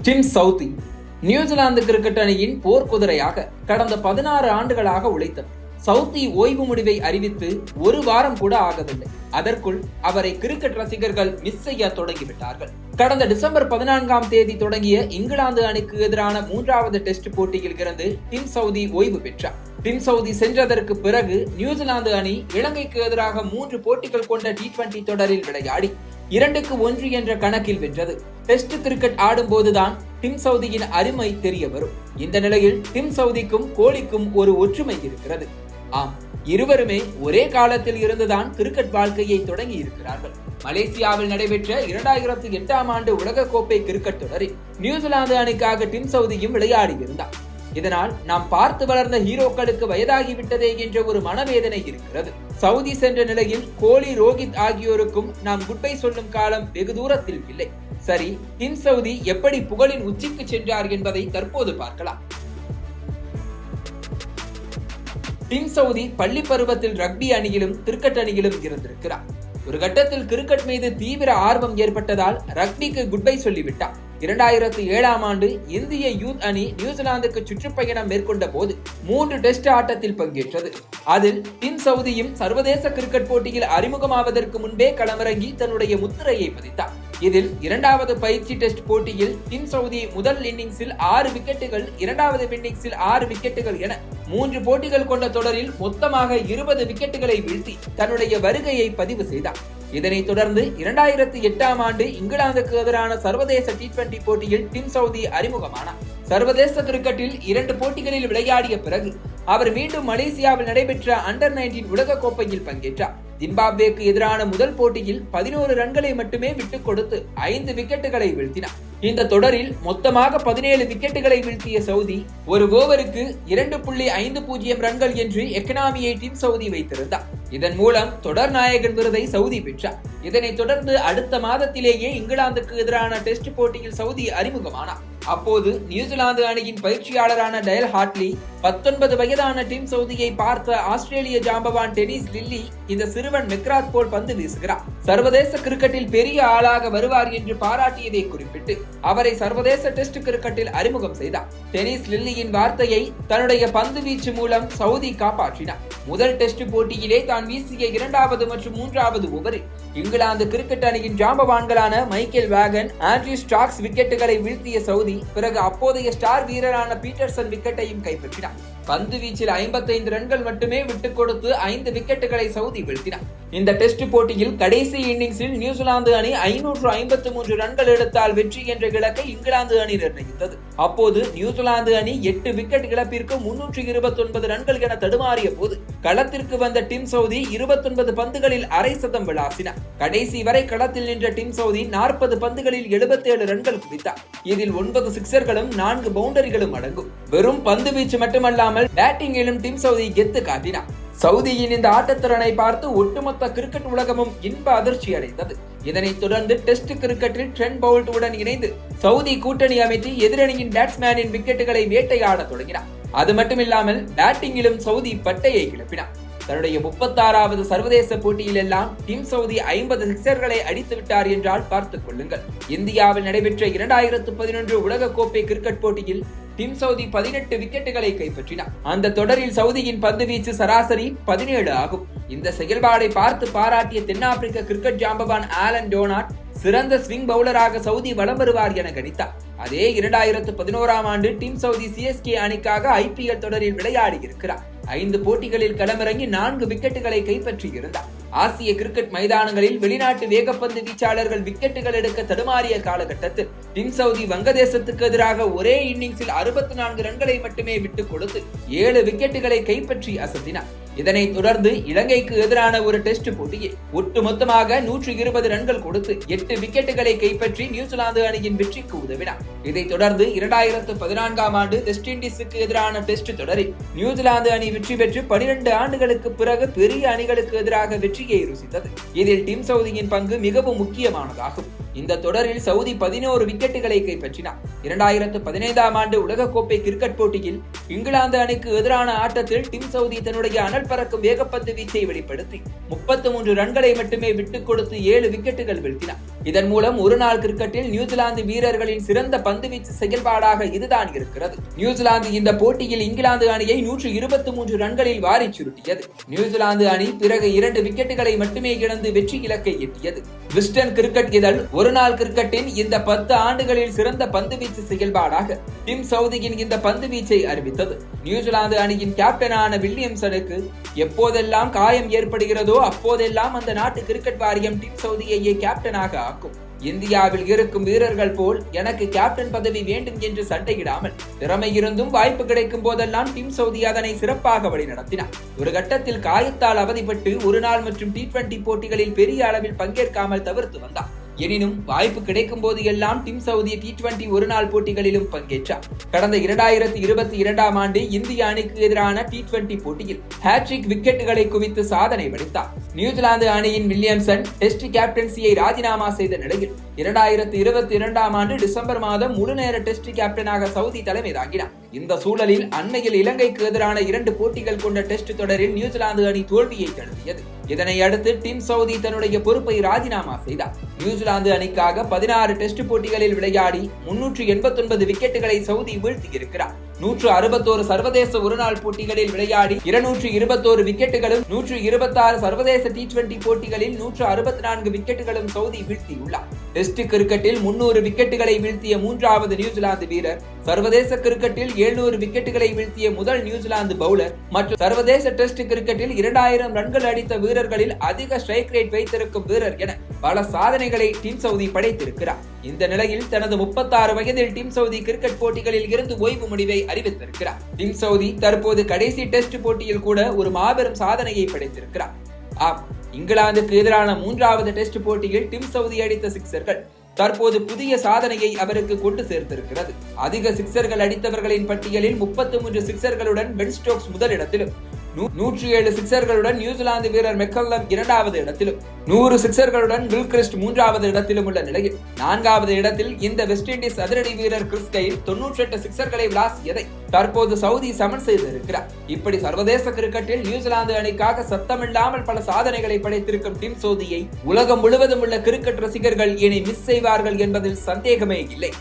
Dim Saudi New Zealand cricket அணியின் போர்க்குதிரையாக கடந்த 16 ஆண்டுகளாக உழைத்தவர். சவுதி ஓய்வு முடிவை அறிவித்து ஒரு வாரம் கூட ஆகவில்லை. அதற்குள் அவரை கிரிக்கெட் ரசிகர்கள் மிஸ் செய்ய தொடங்கிவிட்டார்கள். கடந்த டிசம்பர் 14ஆம் தேதி தொடங்கிய இங்கிலாந்து அணிக்கு எதிரான 3வது டெஸ்ட் போட்டியில் இருந்து டிம் சவுதி ஓய்வு பெற்றார். டிம் சவுதி சென்றதற்கு பிறகு நியூசிலாந்து அணி இலங்கைக்கு எதிராக 3 போட்டிகள் கொண்ட T20 தொடரில் விளையாடி 2-1 என்ற கணக்கில் வென்றது. டெஸ்ட் கிரிக்கெட் ஆடும் போதுதான் டிம் சவுதியின் அருமை தெரிய வரும். இந்த நிலையில் டிம் சவுதிக்கும் கோலிக்கும் ஒரு ஒற்றுமை இருக்கிறது. ஆம், இருவருமே ஒரே காலத்தில் இருந்துதான் கிரிக்கெட் வாழ்க்கையை தொடங்கி இருக்கிறார்கள். மலேசியாவில் நடைபெற்ற 2008ஆம் ஆண்டு உலகக்கோப்பை கிரிக்கெட் தொடரில் நியூசிலாந்து அணிக்காக டிம் சவுதியும் விளையாடி இருந்தார். இதனால் நாம் பார்த்து வளர்ந்த ஹீரோக்களுக்கு வயதாகிவிட்டதே என்ற ஒரு மனவேதனை இருக்கிறது. சவுதி சென்ற நிலையில் கோலி, ரோஹித் ஆகியோருக்கும் நாம் குட்பை சொல்லும் காலம் வெகு தூரத்தில் இல்லை. சரி, டிம் சவுதி எப்படி புகழின் உச்சிக்கு சென்றார் என்பதை தற்போது பார்க்கலாம். டிம் சவுதி பள்ளி பருவத்தில் ரக்பி அணியிலும் கிரிக்கெட் அணியிலும் இருந்திருக்கிறார். ஒரு கட்டத்தில் கிரிக்கெட் மீது தீவிர ஆர்வம் ஏற்பட்டதால் ரக்பிக்கு குட்பை சொல்லிவிட்டார். 2007ஆம் ஆண்டு இந்திய யூத் அணி நியூசிலாந்துக்கு சுற்றுப்பயணம் மேற்கொண்ட போது 3 டெஸ்ட் ஆட்டத்தில் பங்கேற்றது. அதில் டிம் சவுதியும் சர்வதேச கிரிக்கெட் போட்டியில் அறிமுகமாவதற்கு முன்பே களமிறங்கி தன்னுடைய முத்திரையை பதித்தார். இதில் 2வது பயிற்சி டெஸ்ட் போட்டியில் டிம் சவுதி முதல் இன்னிங்ஸில் 6 விக்கெட்டுகள், 2வது இன்னிங்ஸில் 6 விக்கெட்டுகள் என 3 போட்டிகள் கொண்ட தொடரில் மொத்தமாக 20 விக்கெட்டுகளை வீழ்த்தி தன்னுடைய வருகையை பதிவு செய்தார். இதனைத் தொடர்ந்து 2008ஆம் ஆண்டு இங்கிலாந்துக்கு எதிரான சர்வதேச T20 போட்டியில் டிம் சவுதி அறிமுகமானார். சர்வதேச கிரிக்கெட்டில் 2 போட்டிகளில் விளையாடிய பிறகு அவர் மீண்டும் மலேசியாவில் நடைபெற்ற அண்டர்-19 உலகக்கோப்பையில் பங்கேற்றார். ஜிம்பாப்வேக்கு எதிரான முதல் போட்டியில் 11 ரன்களை மட்டுமே விட்டுக் கொடுத்து 5 விக்கெட்டுகளை வீழ்த்தினார். இந்த தொடரில் மொத்தமாக 17 விக்கெட்டுகளை வீழ்த்திய சவுதி ஒரு ஓவருக்கு 2.50 ரன்கள் என்று எக்கனாமியை டிம் சவுதி வைத்திருந்தார். இதன் மூலம் தொடர் நாயகன் விருதை சவுதி பெற்றார். இதனைத் தொடர்ந்து அடுத்த மாதத்திலேயே இங்கிலாந்துக்கு எதிரான டெஸ்ட் போட்டியில் சவுதி அறிமுகமானார். அப்போது நியூசிலாந்து அணியின் பயிற்சியாளரான டயல் ஹார்ட்லி 19 வயதான டிம் சவுதியை பார்த்த ஆஸ்திரேலிய ஜாம்பவான் டெனிஸ் லில்லி, இந்த சிறுவன் மெக்ராத் போல் பந்து வீசுகிறார், சர்வதேச கிரிக்கெட்டில் பெரிய ஆளாக வருவார் என்று பாராட்டியதை குறிப்பிட்டு அவரை சர்வதேச டெஸ்ட் கிரிக்கெட்டில் அறிமுகம் செய்தார். டெனிஸ் லில்லியின் வார்த்தையை தன்னுடைய பந்து வீச்சு மூலம் சவுதி காப்பாற்றினார். முதல் டெஸ்ட் போட்டியிலே தான் வீசிய 2வது மற்றும் 3வது ஓவரில் இங்கிலாந்து கிரிக்கெட் அணியின் ஜாம்பவான்களான மைக்கேல் வேகன், ஆண்ட்ரூ ஸ்டாக்ஸ் விக்கெட்டுகளை வீழ்த்திய சவுதி பிறகு அப்போதைய ஸ்டார் வீரரான பீட்டர்சன் விக்கெட்டையும் கைப்பற்றினார். பந்து வீச்சில் 55 ரன்கள் மட்டுமே விட்டுக் கொடுத்து 5 விக்கெட்டுகளை சவுதி வீழ்த்தினார். இந்த டெஸ்ட் போட்டியில் கடைசி இன்னிங்ஸில் நியூசிலாந்து அணி 553 ரன்கள் எடுத்தால் வெற்றி என்ற இலக்கை இங்கிலாந்து அணி நிர்ணயித்தது. அப்போது நியூசிலாந்து அணி 8 விக்கெட் இழப்பிற்கு 329 ரன்கள் என தடுமாறிய போது களத்திற்கு வந்த டிம் சவுதி 29 பந்துகளில் அரை சதம் விளாசினார். கடைசி வரை களத்தில் நின்ற டிம் சவுதி 40 பந்துகளில் 77 ரன்கள் குவித்தார். இதில் 9 சிக்சர்களும் 4 பவுண்டரிகளும் அடங்கும். வெறும் பந்து வீச்சு மட்டுமல்லாமல் பேட்டிங்கிலும் டிம் சவுதி கெத்து காட்டினார். சவுதியின் இந்த ஆட்டத்திறனை பார்த்து ஒட்டுமொத்த கிரிக்கெட் உலகமும் இன்ப அதிர்ச்சி அடைந்தது. இதனைத் தொடர்ந்து டெஸ்ட் கிரிக்கெட்டில் ட்ரெண்ட் பவுல்ட் உடன் இணைந்து சவுதி கூட்டணி அமைத்து எதிரணியின் பேட்ஸ்மேனின் விக்கெட்டுகளை வேட்டையாட தொடங்கினார். அது மட்டுமில்லாமல் பேட்டிங்கிலும் சவுதி பட்டையை கிளப்பினார். தன்னுடைய 36வது சர்வதேச போட்டியில் எல்லாம் டிம் சவுதி 50 சிக்சர்களை அடித்து விட்டார் என்றால் பார்த்துக் கொள்ளுங்கள். இந்தியாவில் நடைபெற்ற 2011 உலகக்கோப்பை கிரிக்கெட் போட்டியில் டிம் சவுதி 18 விக்கெட்டுகளை கைப்பற்றினார். அந்த தொடரில் சவுதியின் பந்து வீச்சு சராசரி 17 ஆகும். இந்த செயல்பாடை பார்த்து பாராட்டிய தென்னாப்பிரிக்க கிரிக்கெட் ஜாம்பவான் ஆலன் டோனாட் சிறந்த ஸ்விங் பவுலராக சவுதி வலம் வருவார் என கணித்தார். அதே 2011ஆம் ஆண்டு டிம் சவுதி CSK அணிக்காக IPL தொடரில் விளையாடி இருக்கிறார். 5 போட்டிகளில் களமிறங்கி 4 விக்கெட்டுகளை கைப்பற்றி இருந்தார். ஆசிய கிரிக்கெட் மைதானங்களில் வெளிநாட்டு வேகப்பந்து வீச்சாளர்கள் விக்கெட்டுகள் எடுக்க தடுமாறிய காலகட்டத்தில் டிம் சவுதி வங்கதேசத்துக்கு எதிராக ஒரே இன்னிங்ஸில் 64 ரன்களை மட்டுமே விட்டுக் கொடுத்து 7 விக்கெட்டுகளை கைப்பற்றி அசத்தினார். இதனைத் தொடர்ந்து இலங்கைக்கு எதிரான ஒரு டெஸ்ட் போட்டியில் ஒட்டுமொத்தமாக 120 ரன்கள் கொடுத்து 8 விக்கெட்டுகளை கைப்பற்றி நியூசிலாந்து அணியின் வெற்றிக்கு உதவினார். இதைத் தொடர்ந்து 2014ஆம் ஆண்டு வெஸ்ட் இண்டீஸுக்கு எதிரான டெஸ்ட் தொடரில் நியூசிலாந்து அணி வெற்றி பெற்று 12 ஆண்டுகளுக்கு பிறகு பெரிய அணிகளுக்கு எதிராக வெற்றியை ருசித்தது. இதில் டிம் சவுதியின் பங்கு மிகவும் முக்கியமானதாகும். இந்த தொடரில் சவுதி 11 விக்கெட்டுகளை கைப்பற்றினார். 2015ஆம் ஆண்டு உலகக்கோப்பை கிரிக்கெட் போட்டியில் இங்கிலாந்து அணிக்கு எதிரான ஆட்டத்தில் டிம் சவுதி தன்னுடைய அனல் பறக்கும் வேகப்பந்து வீச்சை வெளிப்படுத்தி 33 ரன்களை மட்டுமே விட்டுக் கொடுத்து 7 விக்கெட்டுகள் வீழ்த்தினார். இதன் மூலம் ஒருநாள் கிரிக்கெட்டில் நியூசிலாந்து வீரர்களின் சிறந்த பந்துவீச்சு செயல்பாடாக இதுதான் இருக்கிறது. நியூசிலாந்து இந்த போட்டியில் இங்கிலாந்து அணியை 123 ரன்களில் வாரி சுருட்டியது. நியூசிலாந்து அணி பிறகு 2 விக்கெட்டுகளை மட்டுமே இழந்து வெற்றி இலக்கை எட்டியது. விஸ்டன் கிரிக்கெட் இதழ் ஒருநாள் கிரிக்கெட்டின் இந்த 10 ஆண்டுகளில் சிறந்த பந்துவீச்சு செயல்பாடாக டிம் சவுதியின் இந்த பந்துவீச்சை அறிவித்தது. நியூசிலாந்து அணியின் கேப்டனான வில்லியம்சனுக்கு எப்போதெல்லாம் காயம் ஏற்படுகிறதோ அப்போதெல்லாம் அந்த நாட்டு கிரிக்கெட் வாரியம் டிம் சவுதியையே கேப்டனாக ஆக்கும். இந்தியாவில் இருக்கும் வீரர்கள் போல் எனக்கு கேப்டன் பதவி வேண்டும் என்று சண்டையிடாமல் திறமை இருந்தும் வாய்ப்பு கிடைக்கும் போதெல்லாம் டிம் சவுதி அதனை சிறப்பாக வழிநடத்தினார். ஒரு கட்டத்தில் காயத்தால் அவதிப்பட்டு ஒருநாள் மற்றும் T20 போட்டிகளில் பெரிய அளவில் பங்கேற்காமல் தவிர்த்து வந்தார். எனினும் வாய்ப்பு கிடைக்கும் போது எல்லாம் டிம் சவுதி T20 ஒருநாள் போட்டிகளிலும் பங்கேற்றார். கடந்த 2022ஆம் ஆண்டு இந்திய அணிக்கு எதிரான T20 போட்டியில் ஹேட்ரிக் விக்கெட்டுகளை குவித்து சாதனை படைத்தார். நியூசிலாந்து அணியின் வில்லியம்சன் டெஸ்ட் கேப்டன்சியை ராஜினாமா செய்த நிலையில் 2022ஆம் ஆண்டு டிசம்பர் மாதம் முழுநேர டெஸ்ட் கேப்டனாக சவுதி தலைமை தாங்கினார். இந்த சூழலில் அண்மையில் இலங்கைக்கு எதிரான 2 போட்டிகள் கொண்ட டெஸ்ட் தொடரில் நியூசிலாந்து அணி தோல்வியை தழுவியது. இதனை அடுத்து டிம் சவுதி தன்னுடைய பொறுப்பை ராஜினாமா செய்தார். நியூசிலாந்து அணிக்காக 16 டெஸ்ட் போட்டிகளில் விளையாடி 389 விக்கெட்டுகளை சவுதி வீழ்த்தியிருக்கிறார். 161 சர்வதேச ஒருநாள் போட்டிகளில் விளையாடி 221 விக்கெட்டுகளும் 126 சர்வதேச T20 போட்டிகளில் 164 விக்கெட்டுகளும் சவுதி வீழ்த்தியுள்ளார். டெஸ்ட் கிரிக்கெட்டில் 300 விக்கெட்டுகளை வீழ்த்திய 3வது நியூசிலாந்து வீரர், சர்வதேச கிரிக்கெட்டில் 700 விக்கெட்டுகளை வீழ்த்திய முதல் நியூசிலாந்து பவுலர் மற்றும் சர்வதேச டெஸ்ட் கிரிக்கெட்டில் 2000 ரன்கள் அடித்த வீரர்களில் அதிக ஸ்ட்ரைக் ரேட் வைத்திருக்கும் வீரர் என பல சாதனைகளை டிம் சவுதி படைத்திருக்கிறார். இந்த நிலையில் தனது 36 வயதில் டிம் சவுதி கிரிக்கெட் போட்டிகளில் இருந்து ஓய்வு முடிவை அறிவித்திருக்கிறார். டிம் சவுதி தற்போது கடைசி டெஸ்ட் போட்டியில் கூட ஒரு மாபெரும் சாதனையை படைத்திருக்கிறார். இங்கிலாந்துக்கு எதிரான 3வது டெஸ்ட் போட்டியில் டிம் சவுதி அடித்த சிக்சர்கள் தற்போது புதிய சாதனையை அவருக்கு கொண்டு சேர்த்திருக்கிறது. அதிக சிக்சர்கள் அடித்தவர்களின் பட்டியலில் 33 சிக்சர்களுடன் பென் ஸ்டோக்ஸ் முதலிடத்திலும், 107 சிக்சர்களுடன் நியூசிலாந்து வீரர் மெக்கல்லம் 2வது இடத்திலும், 100 சிக்சர்களுடன் கில்கிறிஸ்ட் 3வது இடத்திலும் உள்ள நிலையில் 4வது இடத்தில் இந்த வெஸ்ட் இண்டீஸ் அதிரடி வீரர் கிறிஸ் கெயில் 98 சிக்சர்களை விளாசியதை தற்போது சவுதி சமன் செய்திருக்கிறார். இப்படி சர்வதேச கிரிக்கெட்டில் நியூசிலாந்து அணிக்காக சத்தமில்லாமல் பல சாதனைகளை படைத்திருக்கும் டிம் சவுதியை உலகம் முழுவதும் உள்ள கிரிக்கெட் ரசிகர்கள் இனி மிஸ் செய்வார்கள் என்பதில் சந்தேகமே இல்லை.